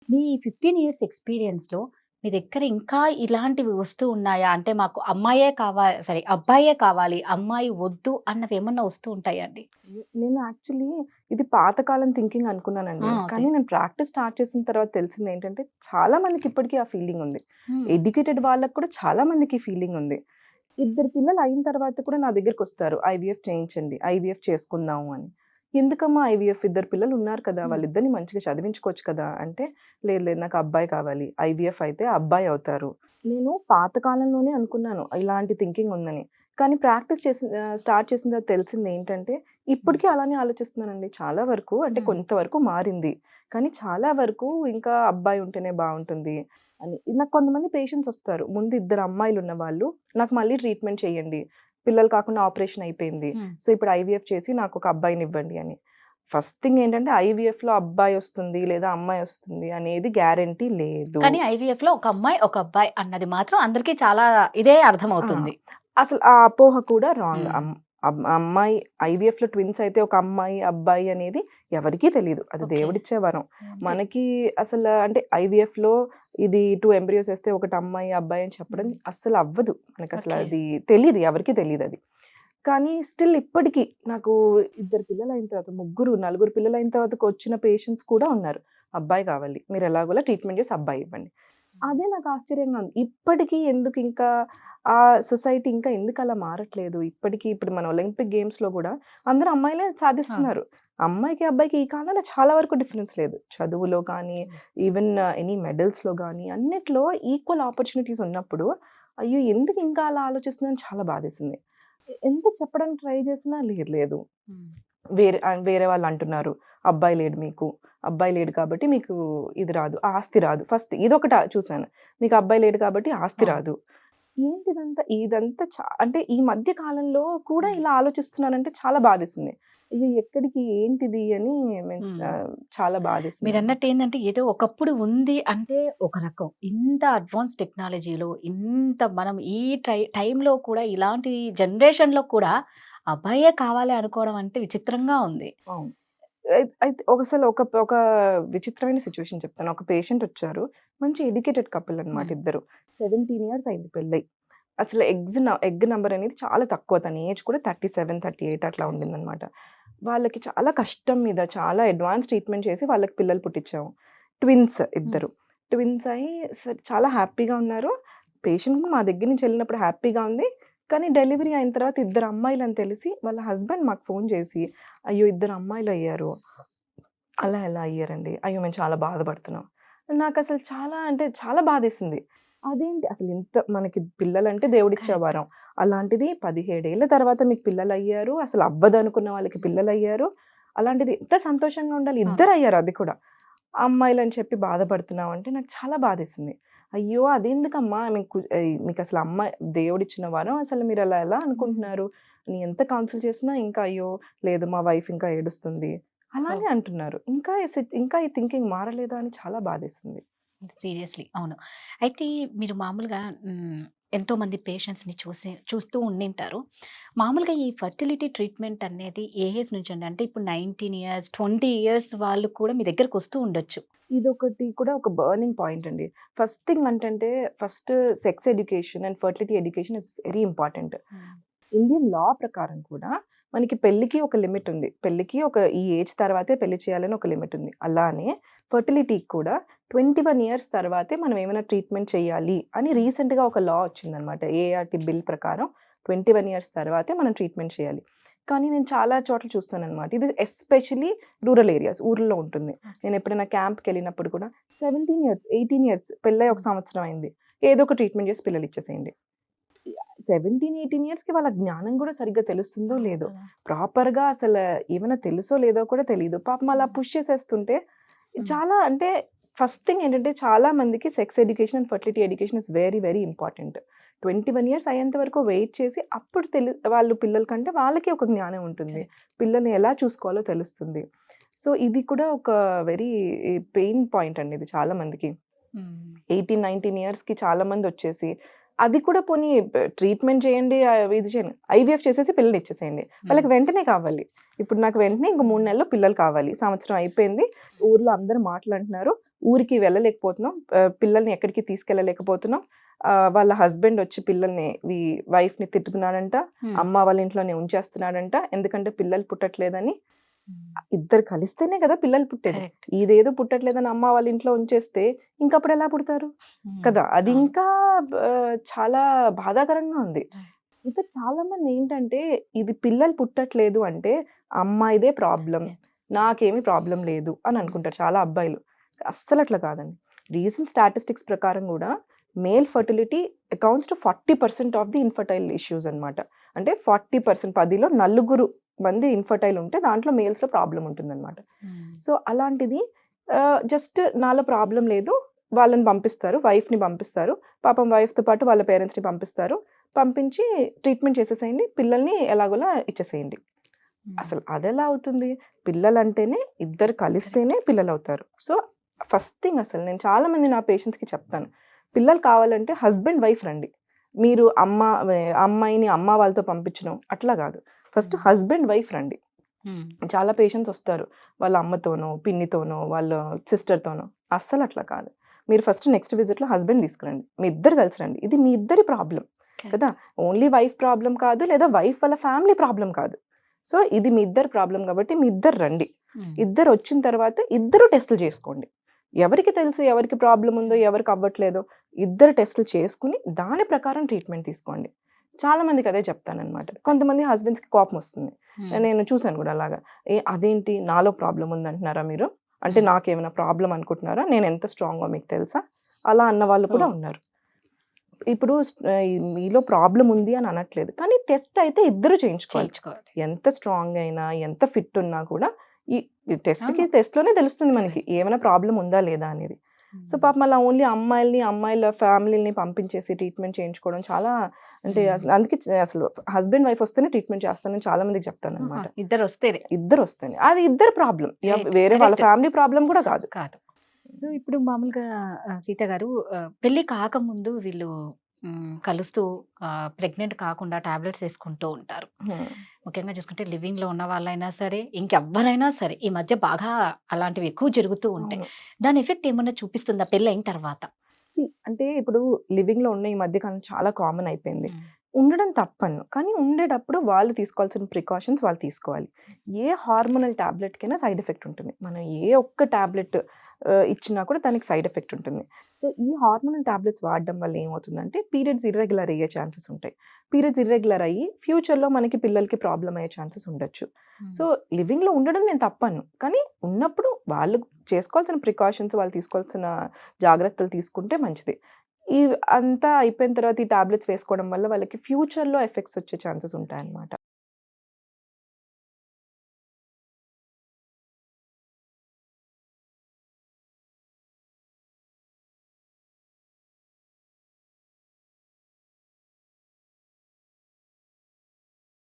మీ 15 years ఎక్స్‌పీరియన్స్‌లో మీ దగ్గర ఇంకా ఇలాంటివి వస్తూ ఉన్నాయా? అంటే మాకు అమ్మాయే అబ్బాయే కావాలి, అమ్మాయి వద్దు అన్నవేమన్నా వస్తూ ఉంటాయా అండి? నేను యాక్చువల్లీ ఇది పాతకాలం థింకింగ్ అనుకున్నానండి. అదే. కానీ నేను ప్రాక్టీస్ స్టార్ట్ చేసిన తర్వాత తెలిసిందేంటంటే, చాలా మందికి ఇప్పటికి ఆ ఫీలింగ్ ఉంది. హ్మ్. ఎడ్యుకేటెడ్ వాళ్ళకి కూడా చాలా మందికి ఈ ఫీలింగ్ ఉంది. ఇద్దరు పిల్లలు అయిన తర్వాత కూడా నా దగ్గరికొస్తారు. ఐవీఎఫ్ చేయించండి. ఐవీఎఫ్ చేసుకుందాము అని. ఎందుకమ్మా ఐవీఎఫ్? ఇద్దరు పిల్లలు ఉన్నారు కదా! హ్మ్. వాళ్ళిద్దరిని మంచిగా చదివించుకోవచ్చు కదా! అంటే, లేదు లేదు నాకు అబ్బాయి కావాలి. ఐవీఎఫ్ అయితే అబ్బాయి అవుతారు. నేను పాత కాలంలోనే అనుకున్నాను ఇలాంటి థింకింగ్ ఉందని. కానీ స్టార్ట్ చేసిన తర్వాత తెలిసిందేంటంటే, హ్మ్. ఇప్పటికి అలానే ఆలోచిస్తున్నానండి చాలా వరకు. అంటే హ్మ్. కొంతవరకు మారింది. కానీ చాలా వరకు ఇంకా అబ్బాయి ఉంటేనే బావుంటుంది అని. నాకు కొంతమంది పేషెంట్స్ ఒస్తారు. ముందు ఇద్దరు అమ్మాయిలున్న వాళ్ళు, నాకు మళ్ళీ ట్రీట్మెంట్ చేయండి. పిల్లలు కాకుండా ఆపరేషన్ అయిపోయింది. హ్మ్. సో, ఇప్పుడు ఐవీఎఫ్ చేసి నాకొక అబ్బాయినివ్వండి అని. ఫస్ట్ థింగ్ ఏంటంటే ఐవీఎఫ్‌లో అబ్బాయొస్తుంది లేదా అమ్మాయొస్తుంది అనేది గ్యారంటీ లేదు. కానీ ఐవీఎఫ్‌లో ఒక అమ్మాయి, ఒక అబ్బాయి అన్నది మాత్రం అందరికీ చాలా ఇదే ఆ! అర్థమవుతుంది. అసలు ఆ అపోహ కూడా రాంగ్. హ్మ్. అమ్మాయి ఐవీఎఫ్‌లో ట్విన్స్ అయితే ఒక అమ్మాయి, అబ్బాయి అనేది ఎవరికీ తెలీదు. అది ఓకే. దేవుడిచ్చే వరం. అంతే. మనకి అంటే ఐవీఎఫ్‌లో ఇది 2 ఎంబ్రియోస్ ఏస్తే ఒకటి అమ్మాయి, అబ్బాయి అని చెప్పడం హ్మ్. అస్సలు అవ్వదు. మనకసలు ఓకే. అది తెలీదు. ఎవరికీ తెలీదది. కానీ స్టిల్ ఇప్పటికి నాకు ఇద్దరు పిల్లలయిన తర్వాత, ముగ్గురు, నలుగురు పిల్లలయిన తర్వాతకొచ్చిన పేషెంట్స్ కూడా ఉన్నారు. అబ్బాయి కావాలి. మీరు ఎలాగోలా ట్రీట్మెంట్ చేసి అబ్బాయి ఇవ్వండి. అదే నాకు ఆశ్చర్యంగా ఉంది. ఇప్పటికి ఎందుకింకా ఆ సొసైటీ ఇంకా ఎందుకలా మారట్లేదు? ఇప్పుడు మన ఒలింపిక్ గేమ్స్‌లో గూడా అందరూ అమ్మాయిలే ఆ! సాధిస్తున్నారు. అమ్మాయికి, అబ్బాయికి ఈ కాలంలో చాలా వరకు డిఫరెన్స్ లేదు. చదువులో కానీ, హ్మ్. ఈవెన్ ఎనీ మెడల్స్‌లో గానీ, అన్నిట్లో ఈక్వల్ ఆపర్చునిటీస్ ఉన్నప్పుడు, అయ్యో! ఎందుకింకా అలా ఆలోచిస్తుందని చాలా బాధేసింది. ఎంత చెప్పడానికి ట్రై చేసినా లేదు లేదు. హ్మ్. వేరే వాళ్ళంటున్నారు. అబ్బాయి లేడు మీకు. అబ్బాయి లేడు కాబట్టి మీకు ఇది రాదు. ఆస్తి రాదు. ఫస్ట్ ఇదొకట చూసాను. మీకు అబ్బాయి లేడు కాబట్టి ఆస్తి అవును. రాదు. ఇదంతా అంటే ఈ మధ్య కాలంలో కూడా హ్మ్. ఇలా ఆలోచిస్తున్నానంటే చాలా బాధేసింది. అయ్యో! ఎక్కడికి ఏంటిది అని హ్మ్. చాలా బాధేసిందనమాట. మీరన్నట్టేందంటే, ఏదో ఒకప్పుడు ఉంది అంటే ఒక రకం. ఇంత అడ్వాన్స్ టెక్నాలజీలో, ఇంత మనం ఈ టైంలో కూడా ఇలాంటి జనరేషన్‌లో కూడా అబ్బాయే కావాలి అనుకోవడం అంటే విచిత్రంగా ఉంది. అవును. అయితే ఒక ఒక విచిత్రమైన సిట్యుయేషన్ చెప్తాను. ఒక పేషెంట్ వచ్చారు. మంచి ఎడ్యుకేటెడ్ కపుల్ అనమాట హ్మ్. ఇద్దరు. 17 ఇయర్స్ అయింది పెళ్లై. అసలు ఎగ్ నంబర్ అనేది చాలా తక్కువ. తన ఏజ్ కూడా 37, 38 అట్లా ఓకే. ఉండిందనమాట. వాళ్ళకి చాలా కష్టం మీద చాలా అడ్వాన్స్ ట్రీట్మెంట్ చేసి వాళ్ళకి పిల్లలు పుట్టించాము. ట్విన్స్ హ్మ్. ఇద్దరు. ట్విన్స్ అయ్యి చాలా హ్యాపీగా ఉన్నారు. పేషెంట్ మా దగ్గర నుంచి ఎళ్ళినప్పుడు హ్యాపీగా ఉంది. కానీ డెలివరీ అయిన తర్వాత ఇద్దరు అమ్మాయిలని తెలిసి వాళ్ళ హస్బెండ్ మాకు ఫోను చేసి, "అయ్యో! ఇద్దరు అమ్మాయిలయ్యారు." అలా ఎలా అయ్యారండి? అయ్యో! మేము చాలా బాధపడుతున్నాం. నాకసలు చాలా అంటే చాలా బాధేసింది. అదేంటి అసలు మనకి పిల్లలంటే దేవుడిచ్చే కరెక్ట్. వరం. అలాంటిది 17 ఏళ్ల తర్వాత మీకు పిల్లలయ్యారు. అసలు అవ్వదనుకున్న వాళ్ళకి పిల్లలయ్యారు. అలాంటిది ఎంత సంతోషంగా ఉండాలి. అవును. ఇద్దరయ్యారు అది కూడా. అమ్మాయిలని చెప్పి బాధపడుతున్నాం అంటే నాకు చాలా బాధేసింది. అయ్యో! అదెందుకమ్మా మీకసలు అమ్మాయి దేవుడిచ్చిన వరం అసలు మీరలా ఎలా హ్మ్. అనుకుంటున్నారు? అని ఎంత కౌన్సిల్ చేసినా ఇంకా అయ్యో! లేదు మా వైఫ్ ఇంకా ఏడుస్తుంది. అలానే ఓహ్! అంటున్నారు. ఇంకా ఈ థింకింగ్ మారలేదా అని చాలా బాధేసింది. సీరియస్‌లీ. అవును. అయితే మీరు మామూలుగా ఎంతోమంది పేషెంట్స్‌ని చూస్తూ ఉండింటారు. మామూలుగా ఈ ఫెర్టిలిటీ ట్రీట్మెంట్ అనేది ఏ ఏజ్ నుంచండి? అంటే ఇప్పుడు 19 ఇయర్స్, 20 ఇయర్స్ వాళ్ళు కూడా మీ దగ్గరకొస్తూ ఉండొచ్చు. ఇదొకటి కూడా ఒక బర్నింగ్ పాయింట్ అండి. First thing first sex education and fertility education is very important. హ్మ్. ఇండియన్ లా ప్రకారం కూడా మనకి పెళ్ళికి ఒక లిమిట్ ఉంది. పెళ్ళికి ఈ ఏజ్ తర్వాతే పెళ్లి చేయాలని ఒక లిమిట్ ఉంది. అలానే ఫెర్టిలిటీకి కూడా 21 ఇయర్స్ తర్వాతే మనం ఏమైనా ట్రీట్మెంట్ చేయాలి అని హ్మ్. రీసెంట్‌గా ఒక లా వచ్చిందనమాట. ఏఆర్‌టి బిల్ ప్రకారం 21 ఇయర్స్ తర్వాతే మనం ట్రీట్మెంట్ చేయాలి. కానీ నేను చాలా చోట్ల చూస్తాననమాట. ఇది ఎస్పెషల్లీ రూరల్ ఏరియాస్ ఊర్లలో ఉంటుంది. ఓకే. నేను ఎప్పుడైనా క్యాంప్‌కెళ్ళినప్పుడు కూడా 17 ఇయర్స్, 18 ఇయర్స్ పెళ్ళై ఒక హ్మ్. సంవత్సరం అయింది. ఏదో ఒక ట్రీట్మెంట్ చేసి పిల్లలిచ్చేసేయండి. 17, 18 ఇయర్స్‌కి వాళ్ళ జ్ఞానం గూడా సరిగ్గా తెలుస్తుందో అవును లేదో. కదా! ప్రాపర్‌గా ఏమైనా తెలుసో లేదో కూడా తెలీదు. పాపం అలా హ్మ్. పుష్ చేసేస్తుంటే హ్మ్. చాలా అంటే ఫస్ట్ థింగ్ ఏంటంటే చాలా మందికి sex education and fertility education is very, very important. 21 years అయ్యేంత వరకు వెయిట్ చేసి అప్పుడు వాళ్ళు పిల్లల కంటే వాళ్ళకి ఒక జ్ఞానం ఉంటుంది. కరెక్ట్. పిల్లల్ని ఎలా చూసుకోవాలో తెలుస్తుంది. సో, ఇది కూడా ఒక వెరీ పెయిన్ పాయింట్ అండి ఇది చాలా మందికి. హ్మ్. 18, 19 ఇయర్స్‌కి చాలామందొచ్చేసి, అది కూడా పోనీ ట్రీట్మెంట్ చేయండి, ఇది చేయండి. ఐవీఎఫ్ చేసేసి పిల్లల్నిచ్చేసేయండి. హ్మ్. వాళ్ళకి వెంటనే కావాలి. ఇప్పుడు నాకు వెంటనే ఇంక 3 హ్మ్. నెలల్లో పిల్లలు కావాలి. సంవత్సరం అయిపోయింది. ఊర్లో అందరూ మాటలంటున్నారు. ఊరికి వెళ్ళలేకపోతున్నాం, పిల్లల్ని ఎక్కడికి తీసుకెళ్ళలేకపోతున్నాం, వాళ్ళ హస్బెండ్ వచ్చి పిల్లల్ని వైఫ్ని తిట్టుతున్నాడంట, అమ్మ వాళ్ళ ఇంట్లోనే ఉంచేస్తున్నాడంట, ఎందుకంటే పిల్లలు పుట్టట్లేదని. ఇద్దరు కలిస్తేనే కదా పిల్లలు పుట్టేది. కరెక్ట్. ఇదేదో పుట్టట్లేదని అమ్మ వాళ్ళ ఇంట్లో ఉంచేస్తే ఇంకప్పుడు ఎలా పుడతారు కదా. అది ఇంకా చాలా బాధాకరంగా ఉంది. ఇంకా చాలా మంది ఏంటంటే ఇది పిల్లలు పుట్టట్లేదు అంటే అమ్మాయిదే ప్రాబ్లం, నాకేమీ ప్రాబ్లం లేదు అని అనుకుంటారు చాలా అబ్బాయిలు. అస్సలు అట్లా కాదండి. రీసెంట్ స్టాటిస్టిక్స్ ప్రకారం కూడా male fertility accounts to 40% of the infertile issues అనమాట. అంటే 40%, 10లో 4 మంది ఇన్ఫర్టైల్ ఉంటే దాంట్లో మేల్స్లో ప్రాబ్లం ఉంటుందన్నమాట. సో అలాంటిది జస్ట్ నాలో ప్రాబ్లం లేదు, వాళ్ళని పంపిస్తారు, వైఫ్ని పంపిస్తారు, పాపం వైఫ్తో పాటు వాళ్ళ పేరెంట్స్ని పంపిస్తారు, పంపించి ట్రీట్మెంట్ చేసేసేయండి, పిల్లల్ని ఎలాగోలా ఇచ్చేసేయండి. అసలు అదెలా అవుతుంది? పిల్లలంటేనే ఇద్దరు కలిస్తేనే పిల్లలు అవుతారు. సో ఫస్ట్ థింగ్ అసలు నేను చాలామంది నా పేషెంట్స్కి చెప్తాను, పిల్లలు కావాలంటే హస్బెండ్ వైఫ్ రండి, మీరు అమ్మాయిని అమ్మ వాళ్ళతో పంపించడం అట్లా కాదు, ఫస్ట్ హస్బెండ్ వైఫ్ రండి. చాలా పేషెంట్స్ వస్తారు వాళ్ళ అమ్మతోనో పిన్నితోనో వాళ్ళ సిస్టర్తోనో, అస్సలు అట్లా కాదు. మీరు ఫస్ట్ నెక్స్ట్ విజిట్లో హస్బెండ్ తీసుకురండి, మీ ఇద్దరు కలిసి రండి. ఇది మీ ఇద్దరి ప్రాబ్లం కదా, ఓన్లీ వైఫ్ ప్రాబ్లం కాదు, లేదా వైఫ్ వాళ్ళ ఫ్యామిలీ ప్రాబ్లం కాదు. సో ఇది మీ ఇద్దరు ప్రాబ్లం కాబట్టి మీ ఇద్దరు రండి. ఇద్దరు వచ్చిన తర్వాత ఇద్దరు టెస్టులు చేసుకోండి, ఎవరికి తెలుసు ఎవరికి ప్రాబ్లం ఉందో ఎవరికి అవ్వట్లేదో, ఇద్దరు టెస్టులు చేసుకుని దాని ప్రకారం ట్రీట్మెంట్ తీసుకోండి. చాలా మందికి అదే చెప్తానన్నమాట. కొంతమంది హస్బెండ్స్కి కోపం వస్తుంది, నేను చూసాను కూడా అలాగా, అదేంటి నాలో ప్రాబ్లం ఉందంటున్నారా మీరు, అంటే నాకేమైనా ప్రాబ్లం అనుకుంటున్నారా, నేను ఎంత స్ట్రాంగో మీకు తెలుసా, అలా అన్న వాళ్ళు కూడా ఉన్నారు. ఇప్పుడు మీలో ప్రాబ్లం ఉంది అని అనట్లేదు, కానీ టెస్ట్ అయితే ఇద్దరు చేయించుకోవాలి. ఎంత స్ట్రాంగ్ అయినా ఎంత ఫిట్ ఉన్నా కూడా ఈ టెస్ట్లోనే తెలుస్తుంది మనకి ఏమైనా ప్రాబ్లం ఉందా లేదా అనేది. సో పాపం అలా ఓన్లీ అమ్మాయిల ఫ్యామిలీని పంపించేసి ట్రీట్మెంట్ చేయించుకోవడం చాలా, అంటే అందుకే అసలు హస్బెండ్ వైఫ్ వస్తేనే ట్రీట్మెంట్ చేస్తానని చాలా మందికి చెప్తాను అనమాట. ఇద్దరు వస్తేనే అది ఇద్దరు ప్రాబ్లం, వేరే వాళ్ళ ఫ్యామిలీ ప్రాబ్లం కూడా కాదు. సో ఇప్పుడు మామూలుగా సీత గారు పెళ్లి కాకముందు వీళ్ళు కలుస్తూ ప్రెగ్నెంట్ కాకుండా టాబ్లెట్స్ వేసుకుంటూ ఉంటారు. ముఖ్యంగా చూసుకుంటే లివింగ్లో ఉన్న వాళ్ళైనా సరే ఇంకెవ్వరైనా సరే ఈ మధ్య బాగా అలాంటివి ఎక్కువ జరుగుతూ ఉంటాయి. దాని ఎఫెక్ట్ ఏమన్నా చూపిస్తుందా పెళ్ళి అయిన తర్వాత? అంటే ఇప్పుడు లివింగ్లో ఉన్న ఈ మధ్య కాలం చాలా కామన్ అయిపోయింది. ఉండడం తప్పను, కానీ ఉండేటప్పుడు వాళ్ళు తీసుకోవాల్సిన ప్రికాషన్స్ వాళ్ళు తీసుకోవాలి. ఏ హార్మోనల్ టాబ్లెట్కైనా సైడ్ ఎఫెక్ట్ ఉంటుంది, మనం ఏ ఒక్క టాబ్లెట్ ఇచ్చినా కూడా దానికి సైడ్ ఎఫెక్ట్ ఉంటుంది. సో ఈ హార్మోనల్ టాబ్లెట్స్ వాడడం వల్ల ఏమవుతుందంటే పీరియడ్స్ ఇర్రెగ్యులర్ అయ్యే ఛాన్సెస్ ఉంటాయి. పీరియడ్స్ ఇర్రెగ్యులర్ అయ్యి ఫ్యూచర్లో మనకి పిల్లలకి ప్రాబ్లం అయ్యే ఛాన్సెస్ ఉండొచ్చు. సో లివింగ్లో ఉండడం నేను తప్పను, కానీ ఉన్నప్పుడు వాళ్ళు చేసుకోవాల్సిన ప్రికాషన్స్ వాళ్ళు తీసుకోవాల్సిన జాగ్రత్తలు తీసుకుంటే మంచిది. ఈ అంతా అయిపోయిన తర్వాత ఈ టాబ్లెట్స్ వేసుకోవడం వల్ల వాళ్ళకి ఫ్యూచర్లో ఎఫెక్ట్స్ వచ్చే ఛాన్సెస్ ఉంటాయన్నమాట.